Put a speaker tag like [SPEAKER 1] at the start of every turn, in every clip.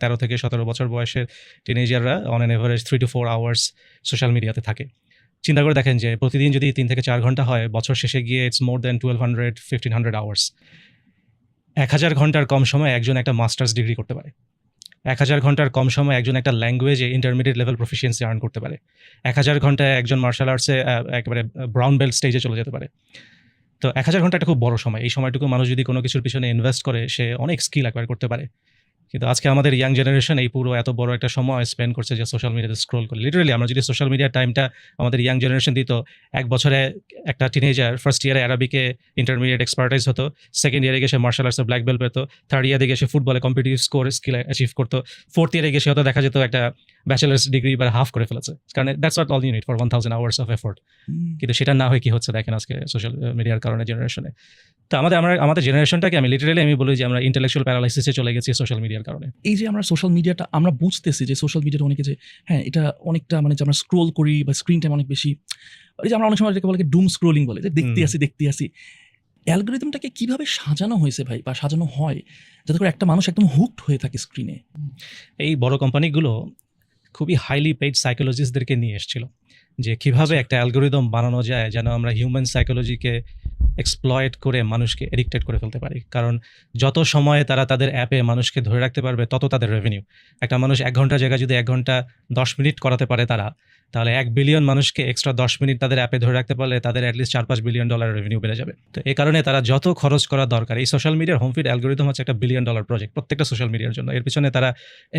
[SPEAKER 1] 13 থেকে 17 বছর বয়সের টিনেজাররা on an average 3 to 4 hours social মিডিয়াতে থাকে। চিন্তা করে দেখেন যে প্রতিদিন যদি 3 থেকে 4 ঘন্টা হয়, বছর শেষে গিয়ে ইটস মোর দ্যান 1200-1500 আওয়ার্স। 1000 ঘন্টার কম সময়ে একজন একটা মাস্টার্স ডিগ্রি করতে পারে। 1000 ঘন্টার কম সময়ে একজন একটা ল্যাঙ্গুয়েজে ইন্টারমিডিয়েট লেভেল প্রফিসিয়েন্সি আর্ন করতে পারে। 1000 ঘন্টায় একজন মার্শাল আর্টসে একেবারে ব্রাউন বেল্ট স্টেজে চলে যেতে পারে। তো 1000 ঘন্টা একটা খুব বড় সময়। এই সময়টুকু মানুষ যদি কোনো কিছুর পিছনে ইনভেস্ট করে, সে অনেক স্কিল অ্যাকোয়ার করতে পারে। কিন্তু আজকে আমাদের ইয়াং জেনারেশন এই পুরো এত বড় একটা সময় স্পেন্ড করছে যে সোশ্যাল মিডিয়াতে স্ক্রল করে। লিটারালি আমরা যদি সোশ্যাল মিডিয়ার টাইমটা আমাদের ইয়াং জেনারেশন দিত, 1 বছরে একটা টিনেজার ফার্স্ট ইয়ারে অ্যারাবিকে ইন্টারমিডিয়েট এক্সপার্টাইজ হতো, সেকেন্ড ইয়ারে গিয়ে সে মার্শাল আর্টসে ব্ল্যাক বেল্ট পেতো, থার্ড ইয়ারে গিয়ে সে ফুটবলে কম্পিটিটিভ স্কোর স্কিল অ্যাচিভ করতো, ফোর্থ ইয়ারে গিয়ে সে হয়তো দেখা যেত একটা ব্যাচেলার্স ডিগ্রি বা হাফ করে ফেলেছে, কারণ that's not all you need for 1000 hours of effort. কিন্তু সেটা না হয় কি হচ্ছে দেখেন আজকে সোশ্যাল মিডিয়ার কারণে জেনারেশনে। তো আমাদের জেনারেশনটাকে আমি বলি যে আমরা ইন্টেলেকচুয়াল প্যারালাইসিসে চলে গেছি সোশ্যাল মিডিয়ার কারণে।
[SPEAKER 2] এই যে আমরা সোশ্যাল মিডিয়াটা আমরা বুঝতেছি যে সোশ্যাল মিডিয়াটা অনেকে যে হ্যাঁ এটা অনেকটা মানে যে আমরা স্ক্রোল করি বা স্ক্রিন টাইম অনেক বেশি, এই যে আমরা অনেক সময় যেটাকে বলে ডুম স্ক্রোলিং বলে, যে দেখতে আসি অ্যালগরিদমটাকে কিভাবে সাজানো হয়েছে ভাই, বা সাজানো হয় যাতে করে একটা মানুষ একদম হুকড হয়ে থাকে স্ক্রিনে।
[SPEAKER 1] এই বড় কোম্পানিগুলো খুবই হাইলি পেইড সাইকোলজিস্টদেরকে নিয়ে এসেছিল যে কিভাবে একটা অ্যালগরিদম বানানো যায় যেন আমরা হিউম্যান সাইকোলজিকে এক্সপ্লয়েট করে মানুষকে এডিক্টেড করে ফেলতে পারি। কারণ যত সময় তারা তাদের অ্যাপে মানুষকে ধরে রাখতে পারবে, তত তাদের রেভিনিউ। একটা মানুষ 1 ঘন্টা জায়গায় যদি 1 ঘন্টা 10 মিনিট করাতে পারে তাহলে 1 বিলিয়ন মানুষকে এক্সট্রা 10 মিনিট তাদের অ্যাপে ধরে রাখতে পারলে তাদের অ্যাটলিস্ট $4-5 বিলিয়ন রেভিনিউ বেড়ে যাবে। তো এই কারণে তারা যত খরচ করা দরকার, এই সোশ্যাল মিডিয়ার হোম ফিড অ্যালগরিদম হচ্ছে একটা $1 বিলিয়ন প্রজেক্ট প্রত্যেকটা সোশ্যাল মিডিয়ার জন্য। এর পিছনে তারা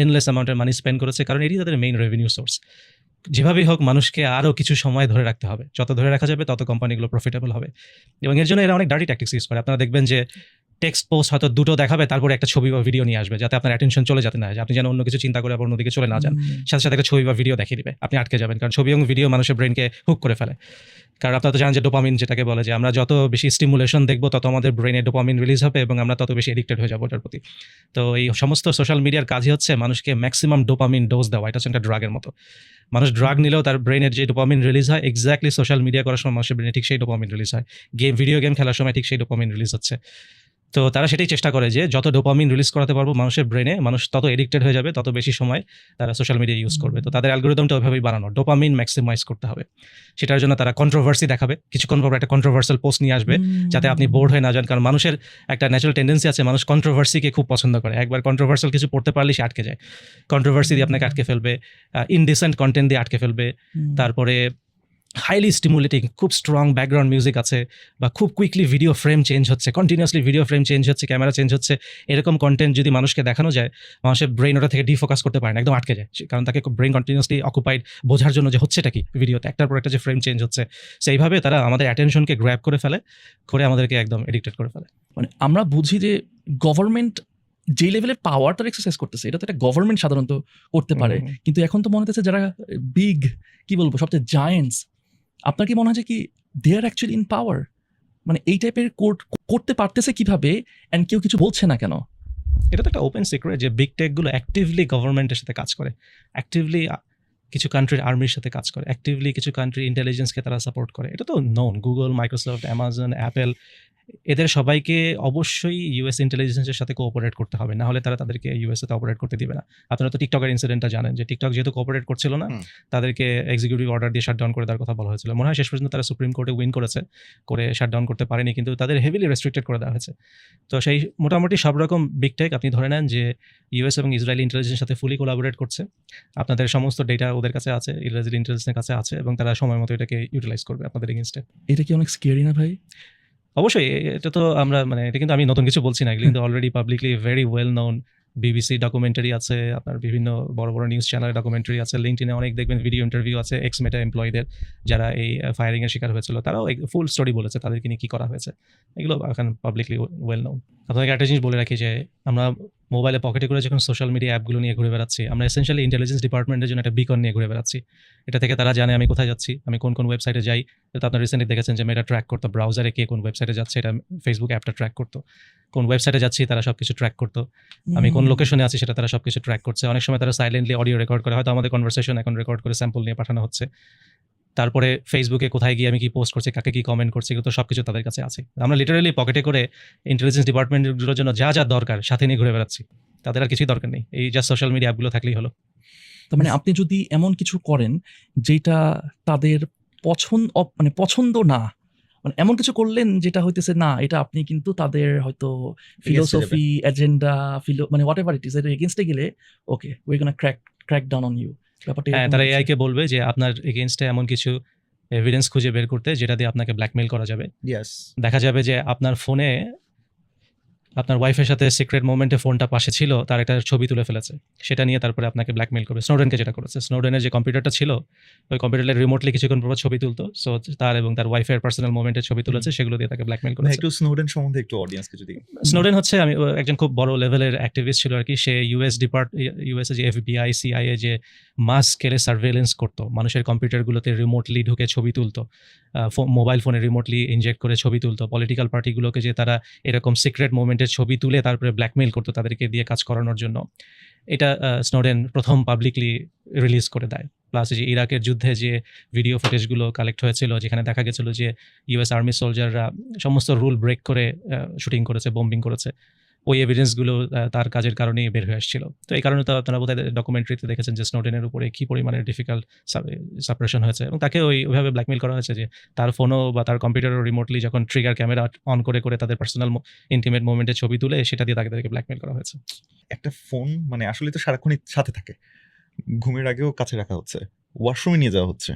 [SPEAKER 1] এনলেস অ্যামাউন্টের মানি স্পেন্ড করেছে, কারণ এটি তাদের মেইন রেভিনিউ সোর্স। যেভাবেই হোক মানুষকে আরও কিছু সময় ধরে রাখতে হবে, যত ধরে রাখা যাবে তত কোম্পানিগুলো প্রফিটেবল হবে। এবং এর জন্য এরা অনেক ডার্টি ট্যাকটিক্স ইউজ করে। আপনারা দেখবেন যে টেক্সট পোস্ট হয়তো 2টো দেখাবে, তারপরে একটা ছবি বা ভিডিও নিয়ে আসবে যাতে আপনার অ্যাটেনশন চলে যেতে না হয়, আপনি যেন অন্য কিছু চিন্তা করে আবার অন্যদিকে চলে না যান। সাথে সাথে একটা ছবি বা ভিডিও দেখিয়ে দিবে, আপনি আটকে যাবেন, কারণ ছবি এবং ভিডিও মানুষের ব্রেনকে হুক করে ফেলে। কারণ আপনারা তো জানেন যে ডোপামিন যেটাকে বলে, যে আমরা যত বেশি স্টিমুলেশন দেখবো তত আমাদের ব্রেনে ডোপামিন রিলিজ হবে এবং আমরা তত বেশি এডিক্টেড হয়ে যাবো ওটার প্রতি। তো এই সমস্ত সোশ্যাল মিডিয়ার কাজই হচ্ছে মানুষকে ম্যাক্সিমাম ডোপামিন ডোজ দেওয়া। এটা হচ্ছে একটা ড্রাগের মতো। মানুষ ড্রাগ নিলেও তার ব্রেনের যে ডোপামিন রিলিজ হয়, এক্স্যাক্টলি সোশ্যাল মিডিয়া করার সময় মানুষের ব্রেনে ঠিক সেই ডোপামিন রিলিজ হয়। ভিডিও গেম খেলার সময় ঠিক সেই ডোপামিন রিলিজ হচ্ছে। তো তারা সেটাই চেষ্টা করে যে যত ডোপামিন রিলিজ করাতে পারবো মানুষের ব্রেনে, মানুষ তত এডিক্টেড হয়ে যাবে, তত বেশি সময় তারা সোশ্যাল মিডিয়া ইউজ করবে। তো তাদের অ্যালগরিদমটা ওইভাবেই বানানো, ডোপামিন ম্যাক্সিমাইজ করতে হবে। সেটার জন্য তারা কন্ট্রোভার্সি দেখাবে, কিছুক্ষণ পর একটা কন্ট্রোভার্সিয়াল পোস্ট নিয়ে আসবে যাতে আপনি বোর্ড হয়ে না যান। কারণ মানুষের একটা ন্যাচারাল টেন্ডেন্সি আছে, মানুষ কন্ট্রোভার্সিকে খুব পছন্দ করে। একবার কন্ট্রোভার্সিয়াল কিছু পড়তে পারলে সে আটকে যায়। কন্ট্রোভার্সি দিয়ে আপনাকে আটকে ফেলবে, ইনডিসেন্ট কন্টেন্ট দিয়ে আটকে ফেলবে, তারপরে হাইলি স্টিমুলেটিং খুব স্ট্রং ব্যাকগ্রাউন্ড মিউজিক আছে, বা খুব কুইকলি ভিডিও ফ্রেম চেঞ্জ হচ্ছে, কন্টিনিউয়াসলি ভিডিও ফ্রেম চেঞ্জ হচ্ছে, ক্যামেরা চেঞ্জ হচ্ছে, এরকম কন্টেন্ট যদি মানুষকে দেখানো যায়, মানুষের ব্রেন ওটা থেকে ডিফোকাস করতে পারে না, একদম আটকে যায়। কারণ তাকে ব্রেন কন্টিনিউয়াসলি অকুপাইড বোঝার জন্য যে হচ্ছেটা কি ভিডিওতে, একটার পর একটা যে ফ্রেম চেঞ্জ হচ্ছে, সেইভাবে তারা আমাদের অ্যাটেনশনকে গ্র্যাব করে ফেলে, করে আমাদেরকে একদম এডিক্টেড করে ফেলে।
[SPEAKER 2] মানে আমরা বুঝি যে গভর্নমেন্ট যে লেভেলের পাওয়ার তার এক্সারসাইজ করতেছে, এটা তো একটা গভর্নমেন্ট সাধারণত করতে পারে, কিন্তু এখন তো মনে হচ্ছে যারা বিগ, কি বলবো, সবচেয়ে জায়েন্টস, আপনার কি মনে হয় যে কি দে আর অ্যাকচুয়ালি ইন পাওয়ার? মানে এই টাইপের করতে পারতেছে কিভাবে, অ্যান্ড কেউ কিছু বলছে না কেন?
[SPEAKER 1] এটা তো একটা ওপেন সিক্রেট যে বিগ টেকগুলো অ্যাক্টিভলি গভর্নমেন্টের সাথে কাজ করে, অ্যাক্টিভলি কিছু কান্ট্রির আর্মির সাথে কাজ করে, অ্যাক্টিভলি কিছু কান্ট্রি ইন্টেলিজেন্সকে তারা সাপোর্ট করে। এটা তো known. Google, Microsoft, Amazon, Apple, এদের সবাইকে অবশ্যই ইউএস ইন্টেলিজেন্সের সাথে কোঅপারেট করতে হবে, না হলে তারা তাদেরকে ইউএসএতে অপারেট করতে দিবে না। আপনারা তো টিকটকের ইনসিডেন্টটা জানেন, যে টিকটক যেহেতু কোঅপারেট করছিল না, তাদেরকে এক্সিকিউটিভ অর্ডার দিয়ে শাটডাউন করে দেওয়ার কথা বলা হয়েছিল। মনে হয় শেষ পর্যন্ত তারা সুপ্রিম কোর্টে উইন করেছে, করে শাটডাউন করতে পারেনি, কিন্তু তাদের হেভিলি রেস্ট্রিক্টেড করে দেওয়া হয়েছে। তো সেই মোটামুটি সব রকম বিগ টেক আপনি ধরে নেন যে ইউএস এবং ইসরায়েলি ইন্টেলিজেন্সের সাথে ফুলি কোলাবোরেট করছে। আপনাদের সমস্ত ডেটা ওদের কাছে আছে, ইসরায়েলি ইন্টেলিজেন্সের কাছে আছে, এবং তারা সময় মতো এটাকে ইউটিলাইজ করবে আপনাদের এগেইনস্টে।
[SPEAKER 2] এটা কি অনেক স্কেরি না ভাই?
[SPEAKER 1] অবশ্যই এটা তো আমরা এটা কিন্তু আমি নতুন কিছু বলছি না, এগুলো কিন্তু already publicly very well known. BBC documentary আছে, আপনার বিভিন্ন বড় বড় নিউজ চ্যানেলে ডকুমেন্টারি আছে, লিঙ্কডইনে অনেক দেখবেন ভিডিও ইন্টারভিউ আছে এক্স মেটা এমপ্লয়ীদের যারা এই ফায়ারিংয়ের শিকার হয়েছিল, তারাও ফুল স্টোরি বলেছে তাদেরকে নিয়ে কী করা হয়েছে। এগুলো এখন পাবলিকলি ওয়েল নোন। আপনাকে একটা জিনিস বলে রাখি যে আমরা মোবাইলে পকেটে করে যখন সোশ্যাল মিডিয়া অ্যাপগুলো নিয়ে ঘুরে বেড়াচ্ছি, আমরা এসেনশিয়ালি ইন্টেলিজেন্স ডিপার্টমেন্টের জন্য একটা বিকন নিয়ে ঘুরে বেড়াচ্ছি। এটা থেকে তারা জানে আমি কোথায় যাচ্ছি, আমি কোন কোন ওয়েবসাইটে যাই। তো আপনার রিসেন্টলি দেখেছেন যে মেটা ট্র্যাক করতো ব্রাউজারে কে কোন ওয়েবসাইটে যাচ্ছে, এটা ফেসবুক অ্যাপটা ট্র্যাক করতো। কোন ওয়েবসাইটে যাচ্ছি তারা সব কিছু ট্র্যাক করতো, আমি কোন লোকেশনে আছি সেটা তারা সব কিছু ট্র্যাক করছে। অনেক সময় তারা সাইলেন্টলি অডিও রেকর্ড করে, হয়তো আমাদের কনভারসেশন এখন রেকর্ড করে স্যাম্পল নিয়ে পাঠানো হচ্ছে। তারপরে ফেসবুকে কোথায় গিয়ে আমি কি পোস্ট করছি, কাকে কি কমেন্ট করছি, এগুলো তো সব কিছু তাদের কাছে আছে। আমরা লিটারালি পকেটে করে ইন্টেলিজেন্স ডিপার্টমেন্টগুলোর জন্য যা যা দরকার সাথে নিয়ে ঘুরে বেড়াচ্ছি। তাদের আর কিছুই দরকার নেই, এই জাস্ট সোশ্যাল মিডিয়া অ্যাপগুলো থাকলেই হলো।
[SPEAKER 2] তার মানে আপনি যদি এমন কিছু করেন যেটা তাদের মানে পছন্দ না, মানে এমন কিছু করলেন যেটা হইতেছে না, এটা আপনি কিন্তু তাদের হয়তো ফিলোসফি, এজেন্ডা, মানে হোয়াট এভার ইট ইজ, এর এগেনস্টে গেলে okay we gonna crack down on you, ব্যাপারটা
[SPEAKER 1] হ্যাঁ,
[SPEAKER 2] এরকম
[SPEAKER 1] তারা
[SPEAKER 2] হচ্ছে।
[SPEAKER 1] এআই কে বলবে যে আপনার এগেইনস্টে এমন কিছু এভিডেন্স খুঁজে বের করতে যেটা দিয়ে আপনাকে ব্ল্যাকমেইল করা যাবে।
[SPEAKER 3] ইয়েস,
[SPEAKER 1] দেখা যাবে যে আপনার ফোনে আপনার ওয়াইফের সাথে সিক্রেট মোমেন্টে ফোনটা পাশে ছিল, তার একটা ছবি তুলে ফেলেছে, সেটা নিয়ে তারপরে আপনাকে ব্ল্যাকমেইল করবে। স্নোডেনকে যেটা করেছে, স্নোডেনের যে কম্পিউটারটা ছিল, ওই কম্পিউটারে রিমোটলি কিছুক্ষণ পর ছবি তুলতো, সো তার এবং তার ওয়াইফের পার্সোনাল মোমেন্টের ছবি তুলেছে, সেগুলো দিয়ে তাকে ব্ল্যাকমেইল
[SPEAKER 3] ভাই
[SPEAKER 1] করেছে।
[SPEAKER 3] একটু স্নোডেন সম্বন্ধে একটু অডিয়েন্সকে যদি
[SPEAKER 1] স্নোডেন হচ্ছে ও একজন খুব বড় লেভেলের অ্যাক্টিভিস্ট ছিল আর কি। সে ইউএস যে এফবিআই, সিআইএ যে মাস স্কেলে সার্ভেলেন্স করতো, মানুষের কম্পিউটারগুলোতে রিমোটলি ঢুকে ছবি তুলতো, মোবাইল ফোনে রিমোটলি ইনজেক্ট করে ছবি তুলতো, পলিটিক্যাল পার্টিগুলোকে যে তারা এরকম সিক্রেট মোমেন্টের ছবি তুলে তারপরে ব্ল্যাকমেইল করতো তাদেরকে দিয়ে কাজ করানোর জন্য। এটা স্নোডেন প্রথম পাবলিকলি রিলিজ করে দেয়। প্লাস যে ইরাকের যুদ্ধে যে ভিডিও ফুটেজগুলো কালেক্ট হয়েছিল, যেখানে দেখা গেছিল যে ইউএস আর্মি সোলজাররা সমস্ত রুল ব্রেক করে শুটিং করেছে, বম্বিং করেছে, ওই এভিডেন্সগুলো তার কাজের কারণেই বের হয়ে আসছিল। তো এই কারণে তো আপনারা বোধহয় ডকুমেন্টারিতে দেখেছেন যে স্নোডেনের উপরে কী পরিমাণে ডিফিকাল্ট সাপ্রেশন হয়েছে, এবং তাকে ওইভাবে ব্ল্যাকমেইল করা হয়েছে যে তার ফোনও বা তার কম্পিউটারও রিমোটলি যখন ট্রিগার ক্যামেরা অন করে করে তাদের পার্সোনাল ইন্টিমেট মোমেন্টের ছবি তুলে সেটা দিয়ে তাদেরকে ব্ল্যাকমেইল করা হয়েছে।
[SPEAKER 3] একটা ফোন মানে আসলে তো সারাক্ষণই সাথে থাকে, ঘুমের আগেও কাছে রাখা হচ্ছে, ওয়াশরুমে নিয়ে যাওয়া হচ্ছে,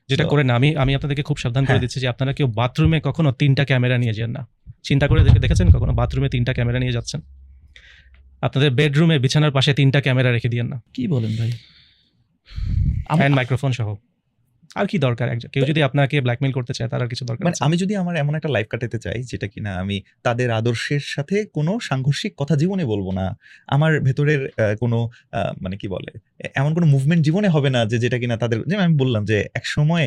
[SPEAKER 1] যেটা করে না, আমি আপনাদেরকে খুব সাবধান করে
[SPEAKER 3] হ্যাঁ।
[SPEAKER 1] দিচ্ছি যে আপনারা কেউ বাথরুমে কখনো 3টা ক্যামেরা নিয়ে যান না। চিন্তা করে দেখেছেন কখনো বাথরুমে 3টা ক্যামেরা নিয়ে যাচ্ছেন? আপনাদের বেডরুমে বিছানার পাশে 3টা ক্যামেরা রেখে দিয়েন না,
[SPEAKER 2] কি বলেন ভাই?
[SPEAKER 1] হ্যান্ড মাইক্রোফোন সহ। আর কি দরকার? কেউ যদি আপনাকে ব্ল্যাকমেইল করতে চায় তার আর কিছু দরকার
[SPEAKER 3] মানে
[SPEAKER 1] আছে?
[SPEAKER 3] আমি যদি আমার এমন একটা লাইফ কাটাতে চাই যেটা কিনা আমি তাদের আদর্শের সাথে কোনো সাংঘর্ষিক কথা জীবনে বলবো না, আমার ভেতরের কোনো মানে কি বলে এমন কোনো মুভমেন্ট জীবনে হবে না যে যেটা কিনা তাদের, যেমন আমি বললাম যে এক সময়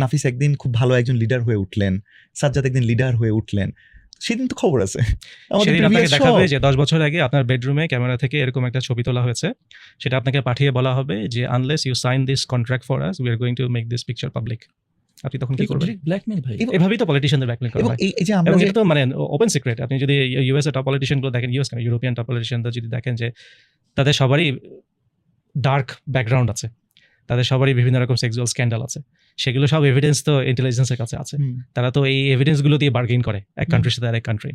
[SPEAKER 3] নাফিস একদিন খুব ভালো একজন লিডার হয়ে উঠলেন, সাজ্জাদ একদিন লিডার হয়ে উঠলেন, সেদিন তো খবর আছে আমাদের
[SPEAKER 1] সেদিন আপনাকে
[SPEAKER 3] previous
[SPEAKER 1] দেখাবে
[SPEAKER 3] সব।
[SPEAKER 1] যে 10 বছর আগে আপনার বেডরুমে ক্যামেরা থেকে এরকম একটা ছবি তোলা হয়েছে, সেটা আপনাকে পাঠিয়ে বলা হবে যে unless you sign this contract for us we are going to make this picture public. আপনি তখন কি করবেন?
[SPEAKER 2] ব্ল্যাকমেইল ভাই।
[SPEAKER 3] এবং-
[SPEAKER 1] এভাবেই তো পলিটিশিয়ানদের ব্ল্যাকমেইল করা
[SPEAKER 3] এবং
[SPEAKER 1] হয়।
[SPEAKER 3] এই যে আমরা
[SPEAKER 1] এবং
[SPEAKER 3] যে
[SPEAKER 1] এটা তো মানে ওপেন সিক্রেট। আপনি যদি ইউএস এর টপ পলিটিশিয়ানগুলো দেখেন, ইউএস কেন, ইউরোপিয়ান টপ পলিটিশিয়ানদের যদি দেখেন যে তাদের সবারই ডার্ক ব্যাকগ্রাউন্ড আছে, তাদের সবারই বিভিন্ন রকম সেক্সুয়াল স্ক্যান্ডাল আছে, সেগুলো সব এভিডেন্স তো ইন্টেলিজেন্সের কাছে আছে।
[SPEAKER 3] হুম।
[SPEAKER 1] তারা তো এই এভিডেন্সগুলো দিয়ে বার্গেইন করে এক কান্ট্রির সাথে আরেক কান্ট্রি।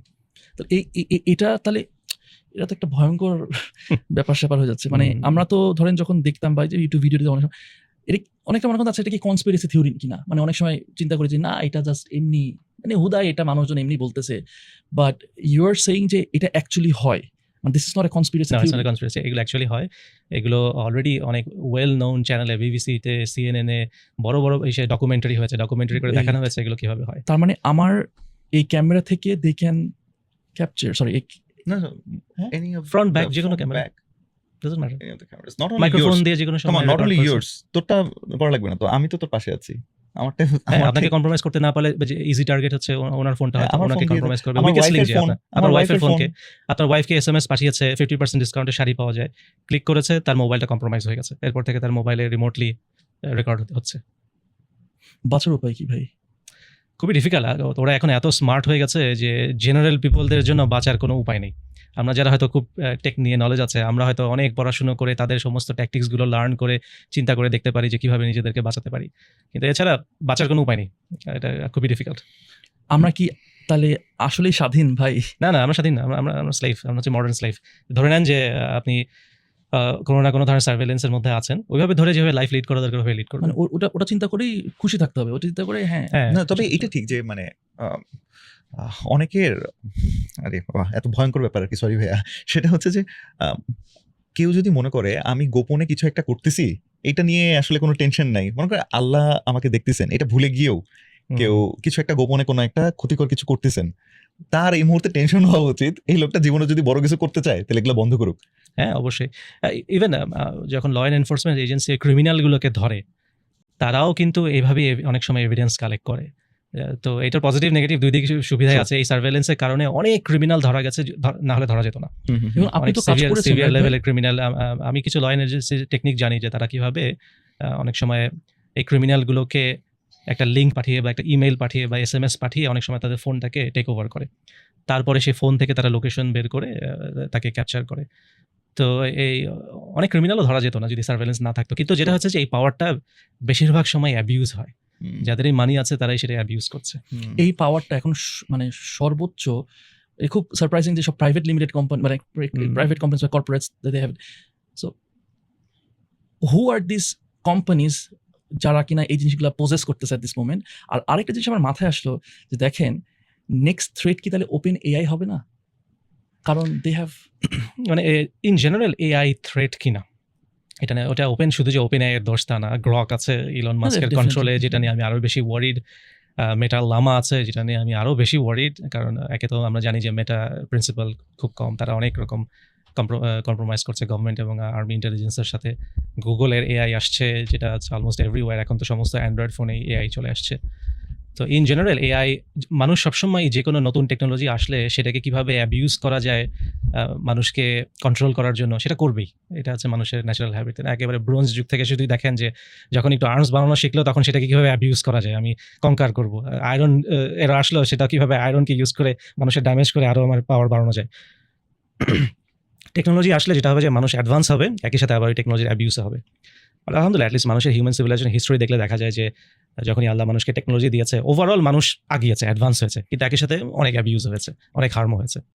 [SPEAKER 2] তো এটা তাহলে এটা তো একটা ভয়ঙ্কর ব্যাপার স্যাপার হয়ে যাচ্ছে। মানে আমরা তো ধরেন যখন দেখতাম বা যে ইউটিউব ভিডিওতে অনেক সময় এটা অনেকটা মনে করতে এটা কি কনস্পিরেসি থিওরি কিনা, মানে অনেক সময় চিন্তা করি যে না এটা জাস্ট এমনি, মানে হুদাই এটা মানুষজন এমনি বলতেছে, বাট ইউ আর সেইং যে এটা অ্যাকচুয়ালি হয়, মানে this is not a conspiracy theory.
[SPEAKER 1] Conspiracy, এগুলো অ্যাকচুয়ালি হয়। এগুলো অলরেডি অনেক ওয়েল নোন চ্যানেলে, বিবিসিতে, সিএনএনে বড় বড় এসে ডকুমেন্টারি হয়েছে, ডকুমেন্টারি করে দেখানো হয়েছে এগুলো কিভাবে হয়।
[SPEAKER 2] তার মানে আমার এই ক্যামেরা থেকে they can capture, sorry
[SPEAKER 3] No, any of
[SPEAKER 1] Front, back,
[SPEAKER 3] the
[SPEAKER 1] যে কোনো
[SPEAKER 3] front,
[SPEAKER 1] camera.
[SPEAKER 3] back,
[SPEAKER 1] Doesn't matter.
[SPEAKER 3] any of the cameras. Not only
[SPEAKER 1] microphone
[SPEAKER 3] yours.
[SPEAKER 1] দিয়ে যে কোনো
[SPEAKER 3] Come on,
[SPEAKER 1] সময়
[SPEAKER 3] not
[SPEAKER 1] record
[SPEAKER 3] only
[SPEAKER 1] করছে।
[SPEAKER 3] yours. তোরটা করা লাগবে না তো, আমি তো তোর পাশে আছি। আমারটা
[SPEAKER 1] হ্যাঁ,
[SPEAKER 3] আমার
[SPEAKER 1] আপনাকে
[SPEAKER 3] ঠিক-
[SPEAKER 1] কম্প্রোমাইজ করতে না পারলে যে ইজি টার্গেট হচ্ছে ওনার ফোনটা,
[SPEAKER 3] হ্যাঁ,
[SPEAKER 1] হয়তো
[SPEAKER 3] আমার
[SPEAKER 1] ওনাকে
[SPEAKER 3] ফোন দিয়ে
[SPEAKER 1] কম্প্রোমাইজ করবে।
[SPEAKER 3] আমার
[SPEAKER 1] উইকেস্ট লিংক
[SPEAKER 3] ওয়াইফের
[SPEAKER 1] যে
[SPEAKER 3] ফোন,
[SPEAKER 1] আপনার
[SPEAKER 3] আমার
[SPEAKER 1] ওয়াইফের
[SPEAKER 3] ওয়াইফের
[SPEAKER 1] ফোনকে, আপনার ওয়াইফকে এসএমএস পাঠিয়েছে 50% ডিসকাউন্টে শাড়ি পাওয়া যায়, ক্লিক করেছে, তার মোবাইলটা কম্প্রোমাইজ হয়ে গেছে, এরপর থেকে তার মোবাইলে রিমোটলি রেকর্ড হচ্ছে।
[SPEAKER 2] বাঁচার উপায় কি ভাই?
[SPEAKER 1] খুবই ডিফিকাল্ট। ওরা এখন এত স্মার্ট হয়ে গেছে যে জেনারেল পিপলদের জন্য বাঁচার কোনো উপায় নেই। আমরা যারা হয়তো খুব টেক নিয়ে নলেজ আছে, আমরা হয়তো অনেক পড়াশুনো করে তাদের সমস্ত ট্যাকটিক্সগুলো লার্ন করে চিন্তা করে দেখতে পারি যে কিভাবে নিজেদেরকে বাঁচাতে পারি, কিন্তু এছাড়া বাঁচার কোনো উপায় নেই। এটা খুবই ডিফিকাল্ট।
[SPEAKER 2] আমরা কি তাহলে আসলেই স্বাধীন ভাই?
[SPEAKER 1] না, আমরা স্বাধীন না, আমরা স্লেভ, আমরা হচ্ছে মডার্ন স্লেভ। ধরে নেন যে আপনি কোনো না কোনো ধরনের সার্ভেলেন্সের মধ্যে আছেন, ওইভাবে ধরে যেভাবে লাইফ লিড করা দরকার ওইভাবে লিড করবেন।
[SPEAKER 2] মানে ওটা চিন্তা করেই খুশি থাকতে হবে, ওটা চিন্তা করে হ্যাঁ।
[SPEAKER 1] হ্যাঁ,
[SPEAKER 3] না, তবে এটা ঠিক যে মানে অনেকের, আরে বাবা এত ভয়ঙ্কর ব্যাপার আর কি, সরি ভাইয়া, সেটা হচ্ছে যে কেউ যদি মনে করে আমি গোপনে কিছু একটা করতেছি, এটা নিয়ে আসলে কোনো টেনশন নাই, মনে করে আল্লাহ আমাকে দেখতেছেন, এটা ভুলে গিয়েও কেউ কিছু একটা গোপনে কোনো একটা ক্ষতিকর কিছু করতেছেন, তার এই মুহূর্তে টেনশন হওয়া উচিত। এই লোকটা জীবনে যদি বড় কিছু করতে চায় তাহলে এগুলো বন্ধ করুক।
[SPEAKER 1] হ্যাঁ, অবশ্যই। ইভেন যখন ল অ্যান্ড এনফোর্সমেন্ট এজেন্সি ক্রিমিনালগুলোকে ধরে, তারাও কিন্তু এইভাবেই অনেক সময় এভিডেন্স কালেক্ট করে। তো এটার পজিটিভ নেগেটিভ দুই দিকে সুবিধাই আছে। এই সার্ভেলেন্সের কারণে অনেক ক্রিমিনাল ধরা গেছে, না হলে ধরা যেত না।
[SPEAKER 2] এবং আপনি
[SPEAKER 1] অনেক
[SPEAKER 2] তো কাজ করেছেন
[SPEAKER 1] সিভিয়ার
[SPEAKER 2] right ভাই?
[SPEAKER 1] লেভেলের ক্রিমিনাল। আমি কিছু ল অ্যান্ড এজেন্সি টেকনিক জানি যে তারা কিভাবে অনেক সময় এই ক্রিমিনালগুলোকে একটা লিঙ্ক পাঠিয়ে বা একটা ইমেল পাঠিয়ে বা এসএমএস পাঠিয়ে অনেক সময় তাদের ফোনটাকে টেক ওভার করে, তারপরে সেই ফোন থেকে তারা লোকেশন বের করে তাকে ক্যাপচার করে। তো এই অনেক ক্রিমিনালও ধরা যেত না যদি সার্ভেলেন্স না থাকতো, কিন্তু যেটা হচ্ছে যে এই পাওয়ারটা বেশিরভাগ সময় অ্যাবিউজ হয়, যাদেরই মানি আছে তারাই সেটা অ্যাবিউজ করছে।
[SPEAKER 2] এই পাওয়ারটা এখন মানে সর্বোচ্চ খুব সারপ্রাইজিং যে সব প্রাইভেট লিমিটেড কোম্পানি মানে প্রাইভেট কোম্পানিজ বা corporates they have. So who are this companies যারা কিনা এই জিনিসগুলো পজেস করতেছে এট দিস মোমেন্ট? আর আরেকটা জিনিস আমার মাথায় আসলো যে দেখেন নেক্সট থ্রেট কি তাহলে ওপেন এআই হবে না? কারণ দে হ্যাভ
[SPEAKER 1] মানে ইন জেনারেল এআই থ্রেট কিনা এটা না, ওটা ওপেন শুধু যে ওপেন এর দোষ তা না, গ্রক আছে ইলন মাস্কের
[SPEAKER 2] definitely.
[SPEAKER 1] কন্ট্রোলে, যেটা নিয়ে আমি আরো বেশি ওয়ারিড। মেটা লামা আছে যেটা নিয়ে আমি আরো বেশি ওয়ারিড, কারণ একে তো আমরা জানি যে মেটা প্রিন্সিপাল খুব কম, তারা অনেক রকম কম্প্রোমাইজ করছে গভর্নমেন্ট এবং আর্মি ইন্টেলিজেন্সের সাথে। গুগলের এআই আসছে যেটা অলমোস্ট এভরিওয়্যার, এখন তো সমস্ত অ্যান্ড্রয়েড ফোনে এআই চলে আসছে। তো ইন জেনারেল এআই, মানুষ সবসময় যে কোনো নতুন টেকনোলজি আসলে সেটাকে কিভাবে অ্যাবিউজ করা যায় মানুষকে কন্ট্রোল করার জন্য, সেটা করবেই। এটা হচ্ছে মানুষের ন্যাচারাল হ্যাবিট। একেবারে ব্রোঞ্জ যুগ থেকে শুধু দেখেন যে যখন একটু আর্মস বানানো শিখলো তখন সেটাকে কিভাবে অ্যাবিউজ করা যায়, আমি কনকার করবো। আয়রন এরা আসলো, সেটা কিভাবে আয়রনকে ইউজ করে মানুষের ড্যামেজ করে আরও আমার পাওয়ার বাড়ানো যায়। টেকনোলজি আসলে যেটা হবে যে মানুষ অ্যাডভান্স হবে, একই সাথে আবার ওই টেকনোলজির অ্যাবিউজ হবে। আলহামদুলিল্লাহ অ্যাটলিস্ট মানুষের হিউম্যান সিভিলাইজেশন হিস্ট্রি দেখলে দেখা যায় যে যখনই আল্লাহ মানুষকে টেকনোলজি দিয়েছে ওভারঅল মানুষ আগিয়েছে, অ্যাডভান্স হয়েছে, কিন্তু একই সাথে অনেক অ্যাবিউজ হয়েছে, অনেক হার্মও হয়েছে।